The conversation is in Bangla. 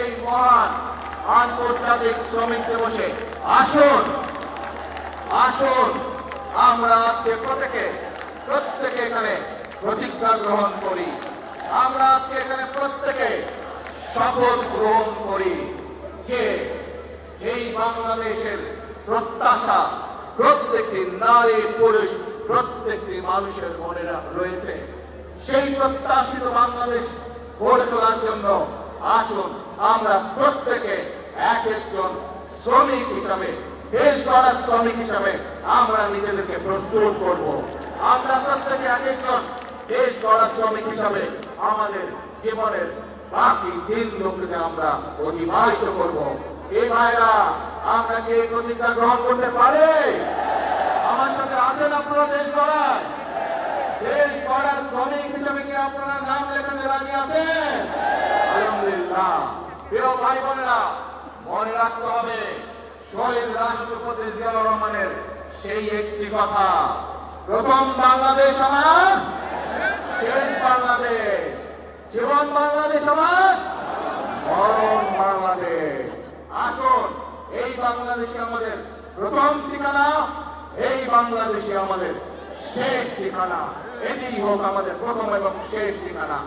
এই মহান আন্তর্জাতিক শ্রমিক দিবসে আসুন আসুন আমরা আজকে প্রত্যেকে এখানে প্রতিজ্ঞা গ্রহণ করি। আমরা আজকে এখানে প্রত্যেকে শপথ গ্রহণ করি যে এই বাংলাদেশের প্রত্যাশা প্রত্যেকটি নারী পুরুষ প্রত্যেকটি মানুষের মনে রয়েছে। সেই প্রত্যাশিত বাংলাদেশ গড়ে তোলার জন্য আসুন আমরা প্রত্যেকে এক একজন শ্রমিক হিসাবে, দেশ গড়ার শ্রমিক হিসাবে আমরা নিজেদেরকে প্রস্তুত করব। আমরা প্রত্যেকে এক একজন দেশ গড়ার শ্রমিক হিসাবে আমাদের জীবনের বাকি দিনগুলোকে আমরা অতিবাহিত করব। এই ভাইরা, আমরা কি এই প্রতিজ্ঞা গ্রহণ করতে পারি? আমার সাথে আছেন আপনারা দেশ গড়ায়? দেশ গড়ার শ্রমিক হিসেবে কি আপনারা নাম লেখাতে রাজি আছেন? আলহামদুলিল্লাহ। প্রিয় ভাই বোনেরা, মনে রাখতে হবে শহীদ রাষ্ট্রপতি জিয়াউর রহমানের সেই একটি কথা, প্রথম বাংলাদেশ আমার, শেষ বাংলাদেশ। জীবন বাংলাদেশ আমার, মরণ বাংলাদেশ। আসুন এই বাংলাদেশে আমাদের প্রথম ঠিকানা, এই বাংলাদেশে আমাদের শেষ ঠিকানা। এটি হোক আমাদের প্রথম এবং শেষ ঠিকানা।